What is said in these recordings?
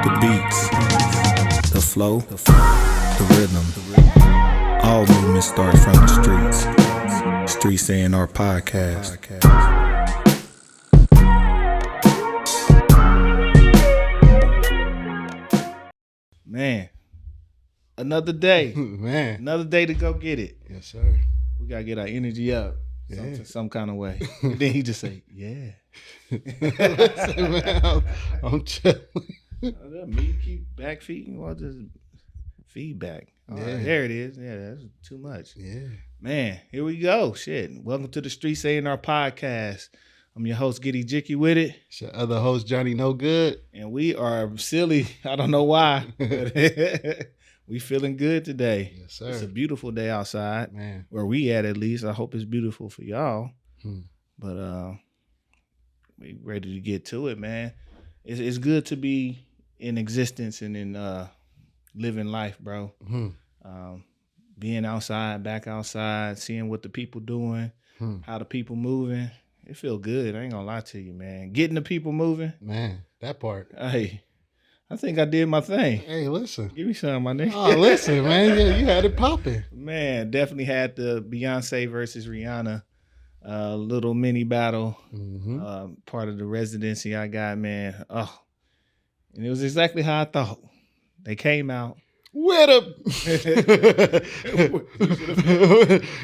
The beats, the flow, the rhythm. All movement starts from the streets. Streets A&R Podcast. Man, another day. Man. Another day to go get it. Yes, sir. We got to get our energy up some kind of way. And then he just say, yeah. Listen, man, I'm chilling. Me keep back feeding or just feedback. There it is. Yeah, that's too much. Yeah. Man, here we go. Shit. Welcome to the Streets A&R Podcast. I'm your host, Giddy Jicky with it. It's your other host, Johnny No Good. And we are silly. I don't know why. But we feeling good today. Yes, sir. It's a beautiful day outside. Man. Where we at least. I hope it's beautiful for y'all. But we ready to get to it, man. It's good to be in existence and in living life, bro. Being outside, back outside, seeing what the people doing, how the people moving. It feel good. I ain't gonna lie to you, man. Getting the people moving. Man, that part. Hey, I think I did my thing. Hey, listen. Give me some, my nigga. Oh, listen, man. Yeah, you had it popping. Man, definitely had the Beyonce versus Rihanna little mini battle. Part of the residency I got, man. Oh, and it was exactly how I thought. They came out. With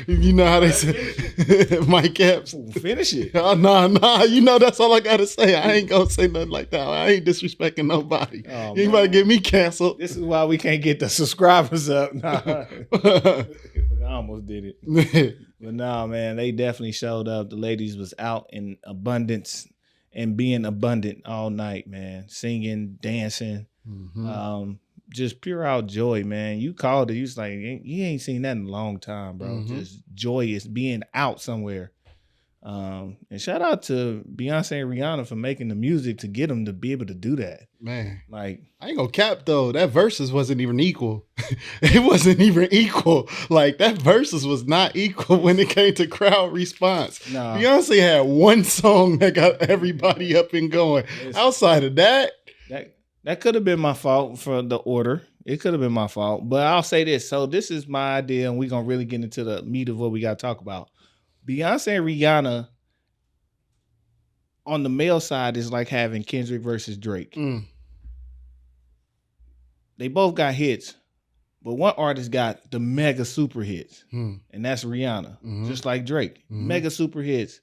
you know how they say Mike Epps. Finish it. Oh, nah. You know that's all I gotta say. I ain't gonna say nothing like that. I ain't disrespecting nobody. Oh, you ain't about to get me canceled. This is why we can't get the subscribers up. Nah. I almost did it. But nah, man, they definitely showed up. The ladies was out in abundance and being abundant all night, man. Singing, dancing. Just pure out joy, man. You called it. You was like, you ain't seen that in a long time, bro. Just joyous being out somewhere. And shout out to Beyonce and Rihanna for making the music to get them to be able to do that. Man, like I ain't gonna cap though. That verses wasn't even equal. It wasn't even equal. Like that verses was not equal when it came to crowd response. Nah. Beyonce had one song that got everybody up and going. Outside of that. That could have been my fault for the order. It could have been my fault. But I'll say this. So this is my idea, and we're going to really get into the meat of what we got to talk about. Beyonce and Rihanna on the male side is like having Kendrick versus Drake. They both got hits, but one artist got the mega super hits, and that's Rihanna, just like Drake. Mega super hits.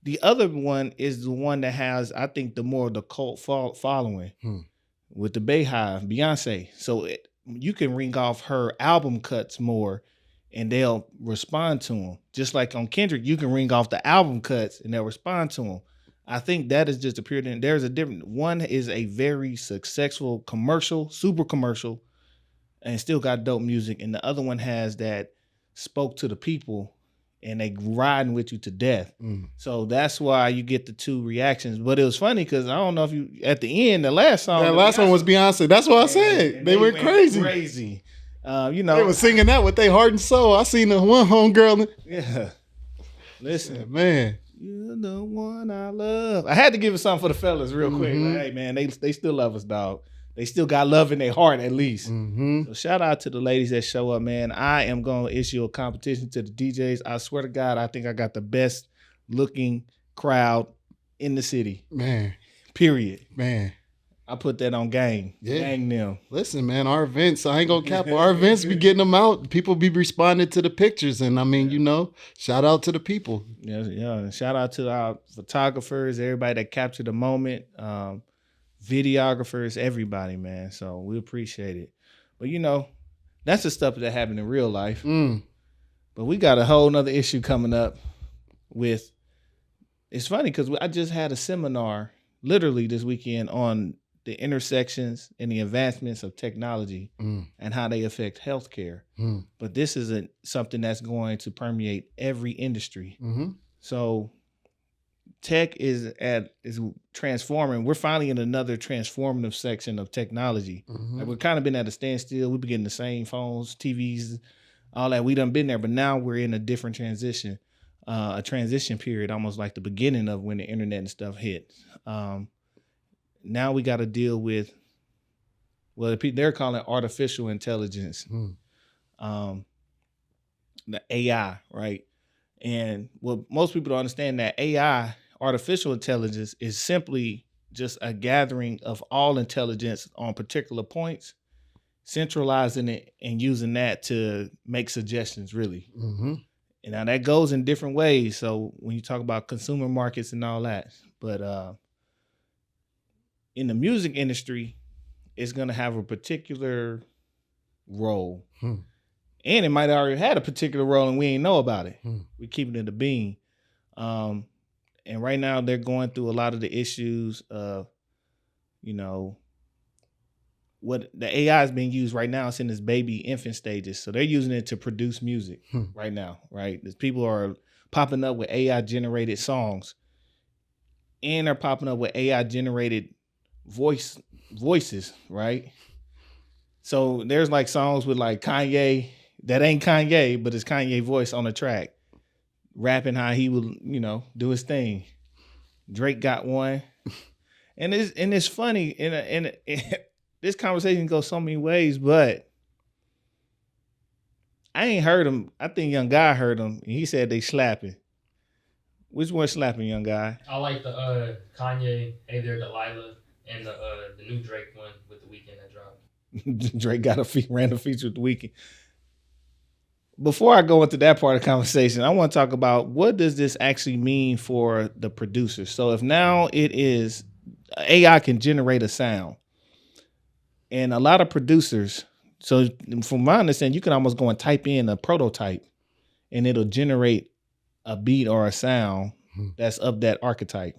The other one is the one that has, I think, the more of the cult following. With the Bayhive, Beyonce. So you can ring off her album cuts more and they'll respond to them. Just like on Kendrick, you can ring off the album cuts and they'll respond to them. I think that is just a pure, there's a different, one is a very successful commercial, super commercial, and still got dope music. And the other one has that spoke to the people and they riding with you to death. So that's why you get the two reactions. But it was funny because I don't know if you, at the end, the last song. That last one was Beyonce. That's what I said. And they went crazy. Crazy. They were singing that with their heart and soul. I seen the one homegirl. Yeah. Listen. Yeah, man. You're the one I love. I had to give it something for the fellas real quick. Like, hey, man, they still love us, dog. They still got love in their heart, at least. So shout out to the ladies that show up, man. I am going to issue a competition to the DJs. I swear to God, I think I got the best looking crowd in the city. Man. Period. Man. I put that on gang. Yeah. Gang them. Listen, man, our events, I ain't going to cap. Our events, we getting them out. People be responding to the pictures. And I mean, shout out to the people. Yeah. Shout out to our photographers, everybody that captured the moment. Videographers, everybody, man. So we appreciate it. But that's the stuff that happened in real life. But we got a whole nother issue coming up with, it's funny because I just had a seminar literally this weekend on the intersections and the advancements of technology and how they affect healthcare. But this isn't something that's going to permeate every industry. So tech is transforming. We're finally in another transformative section of technology. Like we've kind of been at a standstill. We've been getting the same phones, TVs, all that. We done been there, but now we're in a different transition. a transition period, almost like the beginning of when the internet and stuff hit. Now we got to deal with well, they're calling it artificial intelligence, the AI, right? And what most people don't understand, that AI, artificial intelligence, is simply just a gathering of all intelligence on particular points, centralizing it and using that to make suggestions, really. And now that goes in different ways. So when you talk about consumer markets and all that, but in the music industry, it's going to have a particular role. And it might have already had a particular role and we ain't know about it. We're keeping it a bean. And right now they're going through a lot of the issues of, what the AI is being used right now. It's in its baby infant stages. So they're using it to produce music right now, right? There's people are popping up with AI generated songs, and they're popping up with AI generated voices, right? So there's like songs with like Kanye that ain't Kanye, but it's Kanye voice on the track, rapping how he would, do his thing. Drake got one, and it's funny, and this conversation goes so many ways, but I ain't heard him. I think Young Guy heard him, and he said they slapping. Which one slapping, Young Guy? I like the Kanye, Hey There Delilah, and the new Drake one with The Weeknd that dropped. Drake got a random feature with The Weeknd. Before I go into that part of the conversation, I want to talk about what does this actually mean for the producer. So if now it is AI can generate a sound, and a lot of producers, so from my understanding, you can almost go and type in a prototype and it'll generate a beat or a sound that's of that archetype.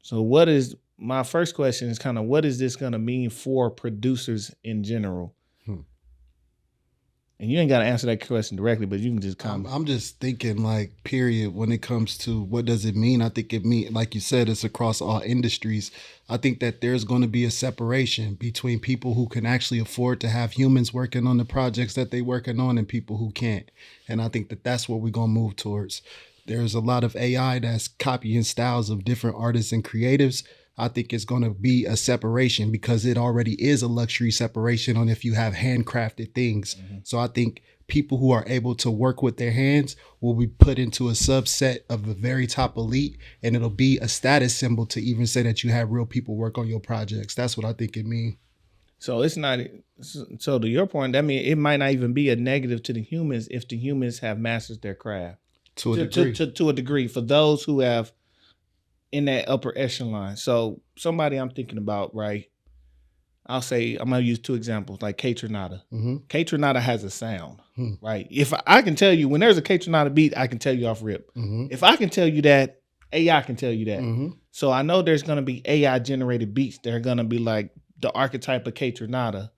So my first question is kind of, what is this going to mean for producers in general? And you ain't got to answer that question directly, but you can just comment. I'm just thinking, like, period, when it comes to what does it mean? I think it means, like you said, it's across all industries. I think that there's going to be a separation between people who can actually afford to have humans working on the projects that they're working on and people who can't. And I think that that's what we're going to move towards. There's a lot of AI that's copying styles of different artists and creatives. I think it's going to be a separation because it already is a luxury separation on if you have handcrafted things. So I think people who are able to work with their hands will be put into a subset of the very top elite, and it'll be a status symbol to even say that you have real people work on your projects. That's what I think it means. So it's not, so to your point, that means it might not even be a negative to the humans if the humans have mastered their craft. To a degree. To a degree, for those who have in that upper echelon. So somebody I'm thinking about, right? I'm going to use two examples, like K Tronada. K Tronada has a sound, right? If I can tell you, when there's a K Tronada beat, I can tell you off rip. If I can tell you that, AI can tell you that. So I know there's going to be AI generated beats that are going to be like the archetype of K Tronada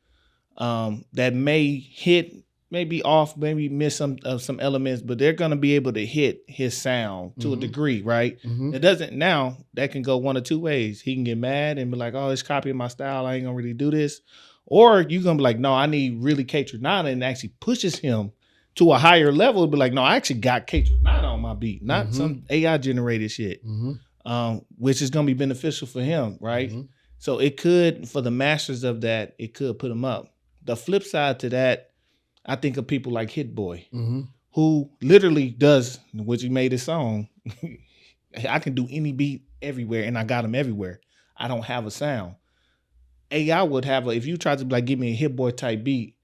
that may hit, maybe off, maybe miss some elements, but they're going to be able to hit his sound to a degree, right? It doesn't, now that can go one of two ways. He can get mad and be like, oh, it's copying my style, I ain't gonna really do this. Or you're gonna be like, no, I need really K Tronada, and actually pushes him to a higher level. Be like, no, I actually got K Tronada on my beat, not some AI generated shit, which is gonna be beneficial for him, right? So it could, for the masters of that, it could put him up. The flip side to that, I think of people like Hit Boy, who literally does, which he made his song. I can do any beat everywhere, and I got him everywhere. I don't have a sound. AI would have if you tried to like give me a Hit Boy type beat,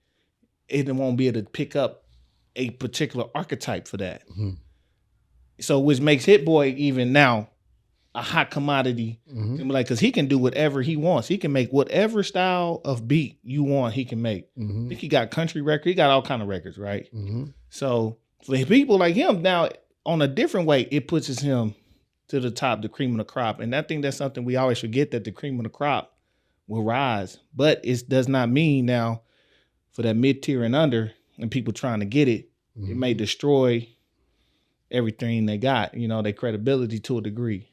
it won't be able to pick up a particular archetype for that. So which makes Hit Boy even now a hot commodity. Like, cause he can do whatever he wants. He can make whatever style of beat you want, he can make. I think he got country record, he got all kind of records, right? So for people like him, now on a different way, it pushes him to the top, the cream of the crop. And I think that's something we always forget, that the cream of the crop will rise. But it does not mean now for that mid-tier and under and people trying to get it, it may destroy everything they got, their credibility to a degree.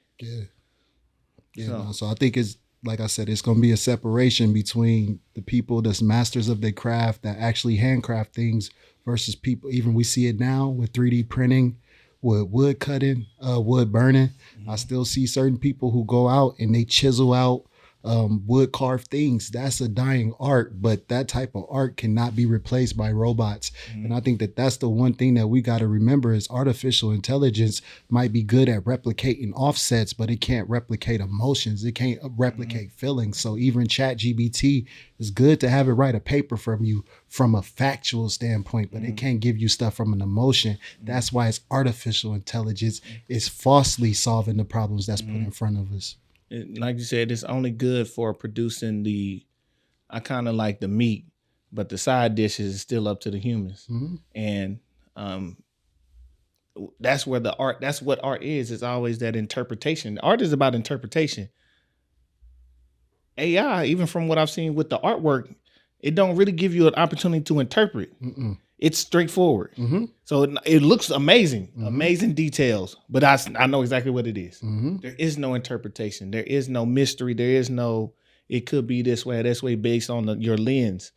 So I think it's, like I said, it's going to be a separation between the people that's masters of their craft that actually handcraft things versus people, even we see it now with 3D printing, with wood cutting, wood burning. I still see certain people who go out and they chisel out wood carved things. That's a dying art, but that type of art cannot be replaced by robots. And I think that that's the one thing that we got to remember is artificial intelligence might be good at replicating offsets, but it can't replicate emotions. It can't replicate feelings. So even ChatGPT is good to have it write a paper from you from a factual standpoint, but it can't give you stuff from an emotion. That's why it's artificial intelligence. It's falsely solving the problems that's put in front of us. Like you said, it's only good for producing I kind of like the meat, but the side dishes is still up to the humans. And that's where that's what art is. It's always that interpretation. Art is about interpretation. AI, even from what I've seen with the artwork, it don't really give you an opportunity to interpret. It's straightforward. So it looks amazing, amazing details, but I know exactly what it is. There is no interpretation. There is no mystery. There is no, it could be this way based on your lens.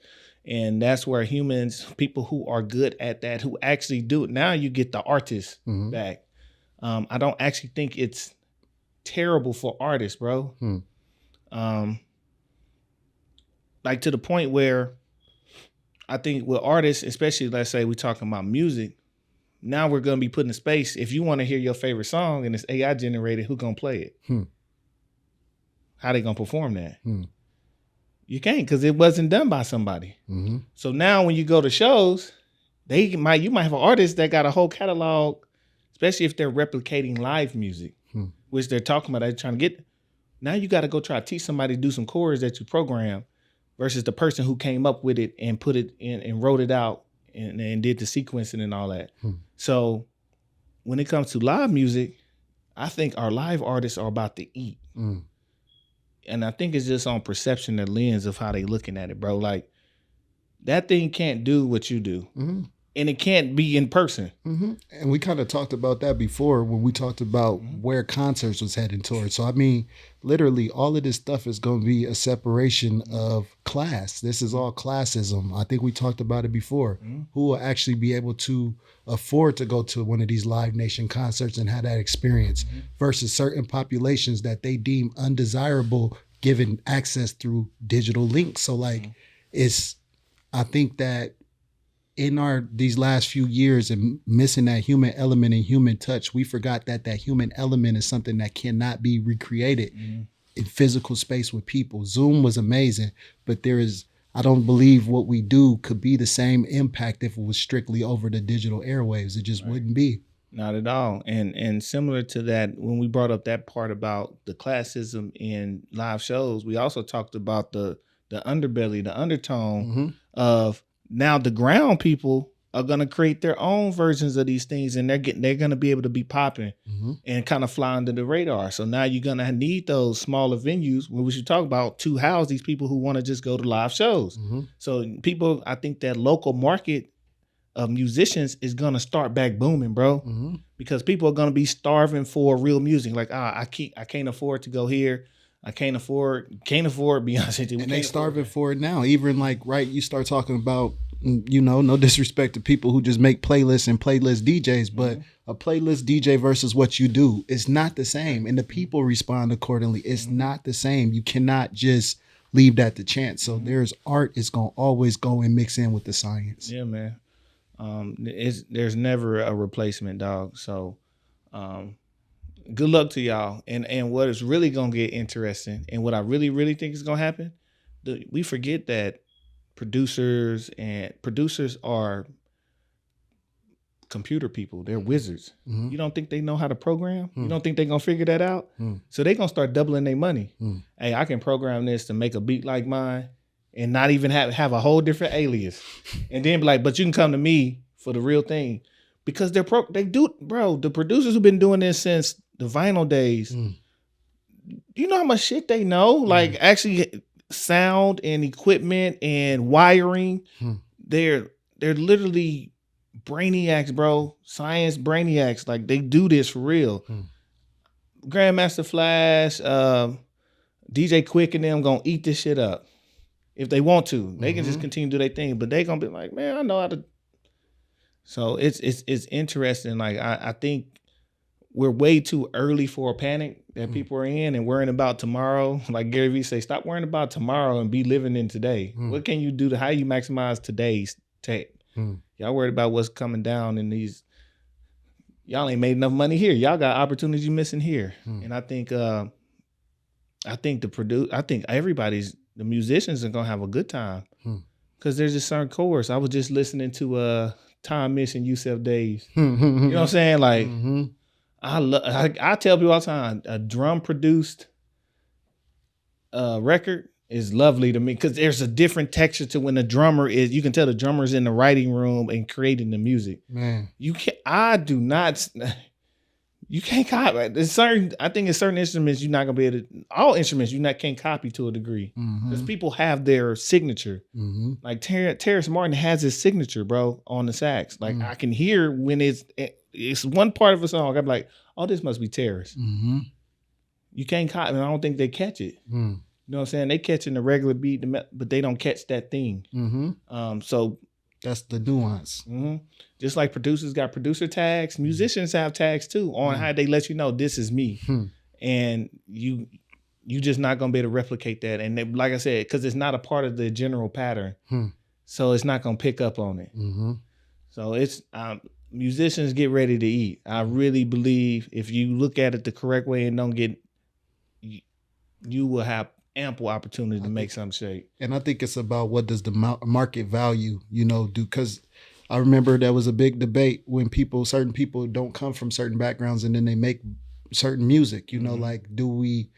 And that's where humans, people who are good at that, who actually do it. Now you get the artist back. I don't actually think it's terrible for artists, bro. Like to the point where I think with artists, especially let's say we're talking about music, now we're going to be put in a space. If you want to hear your favorite song and it's AI generated, who going to play it? How they going to perform that? You can't, because it wasn't done by somebody. So now when you go to shows, you might have an artist that got a whole catalog, especially if they're replicating live music, which they're talking about, they're trying to get. Now you got to go try to teach somebody to do some chords that you program versus the person who came up with it and put it in and wrote it out and did the sequencing and all that. So when it comes to live music, I think our live artists are about to eat. And I think it's just on perception, the lens of how they looking at it, bro. Like that thing can't do what you do. And it can't be in person. And we kind of talked about that before when we talked about where concerts was heading towards. So, I mean, literally all of this stuff is going to be a separation of class. This is all classism. I think we talked about it before. Who will actually be able to afford to go to one of these Live Nation concerts and have that experience versus certain populations that they deem undesirable given access through digital links. So, like, I think that in these last few years and missing that human element and human touch, we forgot that human element is something that cannot be recreated in physical space with people. Zoom was amazing, but I don't believe what we do could be the same impact if it was strictly over the digital airwaves. It just wouldn't be. Not at all. And similar to that, when we brought up that part about the classism in live shows, we also talked about the underbelly, the undertone of now the ground people are going to create their own versions of these things, and they're going to be able to be popping and kind of fly under the radar. So now you're going to need those smaller venues where we should talk about to house these people who want to just go to live shows. So people, I think that local market of musicians is going to start back booming, bro, because people are going to be starving for real music. Like, I can't afford to go here. I can't afford Beyonce. And they starving for it now. Even like, right, you start talking about, no disrespect to people who just make playlists and playlist DJs, but a playlist DJ versus what you do is not the same. And the people respond accordingly. It's not the same. You cannot just leave that to chance. So there's art is going to always go and mix in with the science. Yeah, man. There's never a replacement, dog. So, good luck to y'all. And what is really going to get interesting and what I really, really think is going to happen, we forget that producers are computer people. They're wizards. You don't think they know how to program? You don't think they're going to figure that out? So they're going to start doubling their money. Hey, I can program this to make a beat like mine and not even have a whole different alias. And then be like, but you can come to me for the real thing. Because the producers who've been doing this since the vinyl days, you know how much shit they know? Like actually sound and equipment and wiring. They're literally brainiacs, bro. Science brainiacs. Like they do this for real. Grandmaster Flash, DJ Quick and them gonna eat this shit up. If they want to. They can just continue to do their thing. But they gonna be like, man, I know how to. So it's interesting. Like I think we're way too early for a panic that people are in and worrying about tomorrow. Like Gary Vee say, stop worrying about tomorrow and be living in today. What can you do how you maximize today's tech? Y'all worried about what's coming down in these. Y'all ain't made enough money here. Y'all got opportunities you missing here. And I think the musicians are gonna have a good time because there's a certain chorus. I was just listening to Time Mission Yusef Days. You know what I'm saying? Like I tell people all the time, a drum produced record is lovely to me because there's a different texture to when the drummer is. You can tell the drummer's in the writing room and creating the music. Man, you can't. You can't copy. There's certain. I think in certain instruments you're not gonna be able to. All instruments can't copy to a degree because people have their signature. Like Terrence Martin has his signature, bro, on the sax. Like I can hear when it's one part of a song. I'm like, oh, this must be Terrence. You can't copy. I don't think they catch it. You know what I'm saying? They catching the regular beat, but they don't catch that thing. So that's the nuance. Just like producers got producer tags, musicians have tags too on how they let you know this is me. And you just not gonna be able to replicate that. And they, like I said, because it's not a part of the general pattern, so it's not gonna pick up on it. So it's musicians get ready to eat. I really believe if you look at it the correct way and don't get, you will have ample opportunity to make some shake. And I think it's about what does the market value, do? Because I remember there was a big debate when certain people don't come from certain backgrounds and then they make certain music, like do we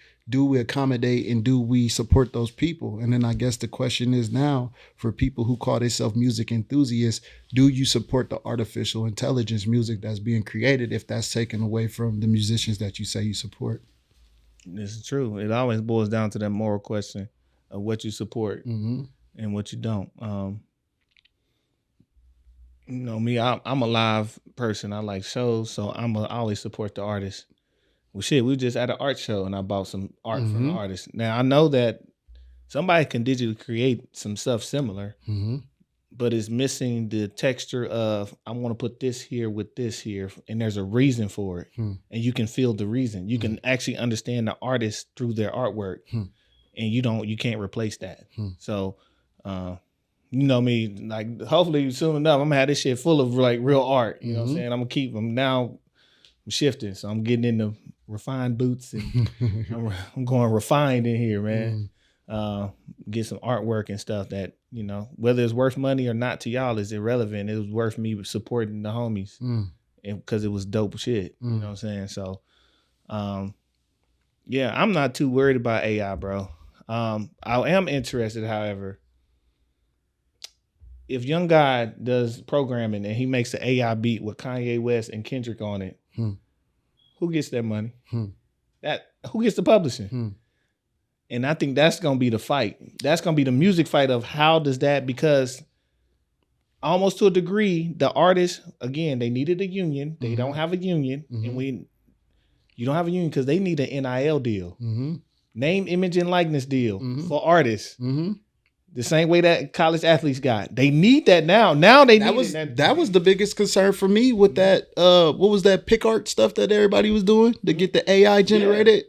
accommodate and do we support those people? And then I guess the question is now for people who call themselves music enthusiasts, do you support the artificial intelligence music that's being created if that's taken away from the musicians that you say you support? This is true. It always boils down to that moral question of what you support and what you don't. Me, I'm a live person. I like shows, so I always support the artist. Well, shit, we were just at an art show and I bought some art from the artist. Now, I know that somebody can digitally create some stuff similar, but it's missing the texture of, I want to put this here with this here, and there's a reason for it. And you can feel the reason. You can actually understand the artist through their artwork, and you can't replace that. So, me, like hopefully soon enough, I'm gonna have this shit full of like real art. You know what I'm saying? I'm gonna keep them. Now I'm shifting, so I'm getting into refined boots and I'm going refined in here, man. Get some artwork and stuff that, whether it's worth money or not to y'all is irrelevant. It was worth me supporting the homies and because it was dope shit. You know what I'm saying? So, I'm not too worried about AI, bro. I am interested, however, if Young God does programming and he makes an AI beat with Kanye West and Kendrick on it, who gets that money? Who gets the publishing? And I think that's going to be the fight. That's going to be the music fight of how does that, because almost to a degree, the artists, again, they needed a union. They don't have a union. And you don't have a union because they need an NIL deal. Name, image, and likeness deal for artists. The same way that college athletes got. They need that now. Now they need that. That was the biggest concern for me with that. What was that pick art stuff that everybody was doing to get the AI generated?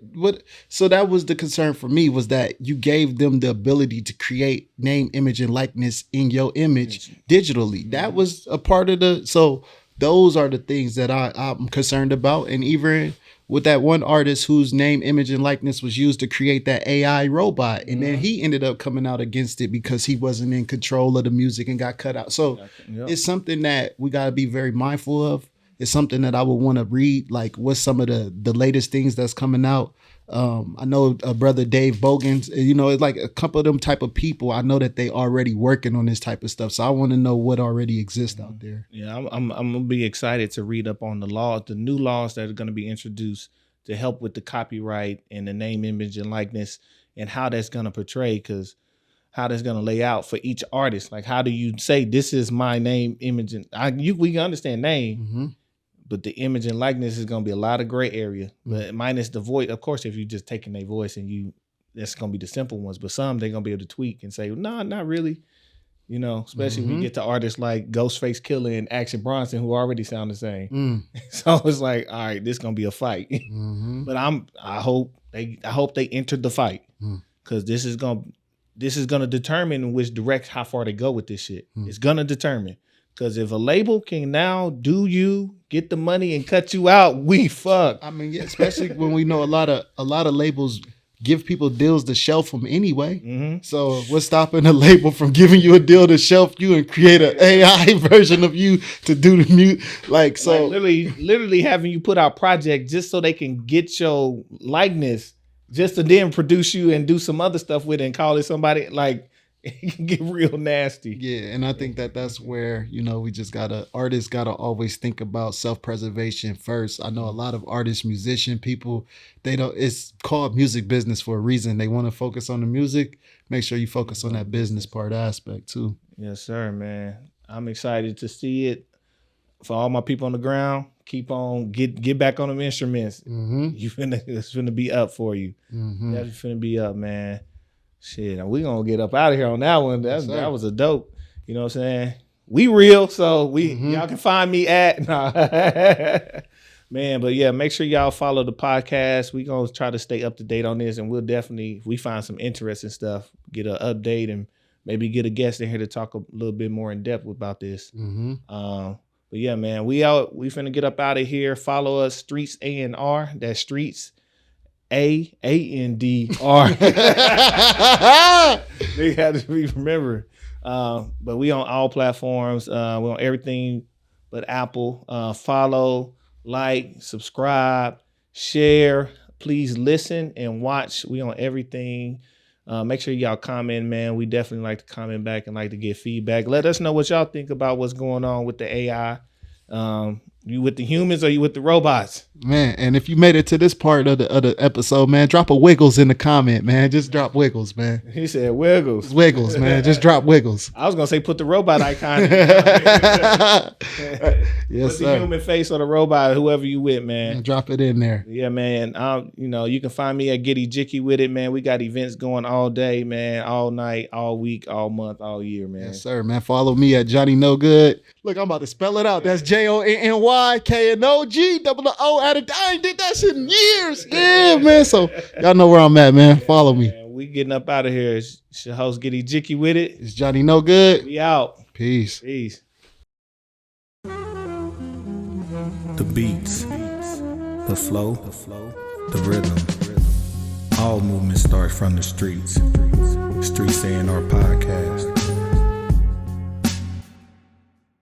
So that was the concern for me, was that you gave them the ability to create name, image, and likeness in your image digitally. That was a part of so those are the things that I'm concerned about. And even with that one artist whose name, image, and likeness was used to create that AI robot. And then he ended up coming out against it because he wasn't in control of the music and got cut out. So it's something that we got to be very mindful of. It's something that I would want to read, like what's some of the latest things that's coming out. I know brother Dave Bogans, it's like a couple of them type of people. I know that they already working on this type of stuff. So I want to know what already exists out there. Yeah, I'm gonna be excited to read up on the new laws that are going to be introduced to help with the copyright and the name, image, and likeness, and how that's going to portray, because how that's going to lay out for each artist. Like, how do you say this is my name, image, and we can understand name. But the image and likeness is going to be a lot of gray area, but minus the voice. Of course, if you just taking their voice and that's going to be the simple ones. But some they're going to be able to tweak and say, no, not really. You know, especially when you get to artists like Ghostface Killah and Action Bronson, who already sound the same. So it's like, all right, this gonna be a fight. But I hope they entered the fight, because this is gonna determine which direct how far they go with this shit. It's gonna determine, because if a label can now get the money and cut you out, we fuck. I mean, yeah, especially when we know a lot of labels give people deals to shelf them anyway. So what's stopping a label from giving you a deal to shelf you and create an AI version of you to do the mute? Like literally having you put out project just so they can get your likeness, just to then produce you and do some other stuff with it and call it somebody. Like, it can get real nasty. Yeah, and I think that's where, you know, artists gotta always think about self-preservation first. I know a lot of artists, musician people, it's called music business for a reason. They want to focus on the music. Make sure you focus on that business part aspect too. Yes, sir, man. I'm excited to see it. For all my people on the ground, keep on, get back on them instruments. It's finna be up for you. That's finna be up, man. Shit, we gonna get up out of here on that one. That was a dope. You know what I'm saying? We real, so y'all can find me at man. But yeah, make sure y'all follow the podcast. We gonna try to stay up to date on this, and we'll definitely, if we find some interesting stuff, get an update and maybe get a guest in here to talk a little bit more in depth about this. But yeah, man, we finna get up out of here. Follow us, Streets A&R. That's Streets A&R. They had to be remembered. But we on all platforms. We're on everything but Apple. Follow, like, subscribe, share. Please listen and watch. We on everything. Make sure y'all comment, man. We definitely like to comment back and like to get feedback. Let us know what y'all think about what's going on with the AI. You with the humans or you with the robots? Man, and if you made it to this part of the episode, man, drop a wiggles in the comment, man. Just drop wiggles, man. He said wiggles. Wiggles, man. Just drop wiggles. I was gonna say put the robot icon in. Yes, put the human face or the robot, whoever you with, man. And drop it in there. Yeah, man. You know, you can find me at Getty Jicky with it, man. We got events going all day, man, all night, all week, all month, all year, man. Yes, sir, man. Follow me at Johnny No Good. Look, I'm about to spell it out. That's JONNYKNOGOO added. I ain't did that shit in years. Yeah, man. So y'all know where I'm at, man. Follow me. Man, we getting up out of here. It's your host Getty Jicky with it. It's Johnny No Good. We out. Peace. Peace. The beats, the flow, the rhythm. All movement starts from the streets. Streets A&R Podcast.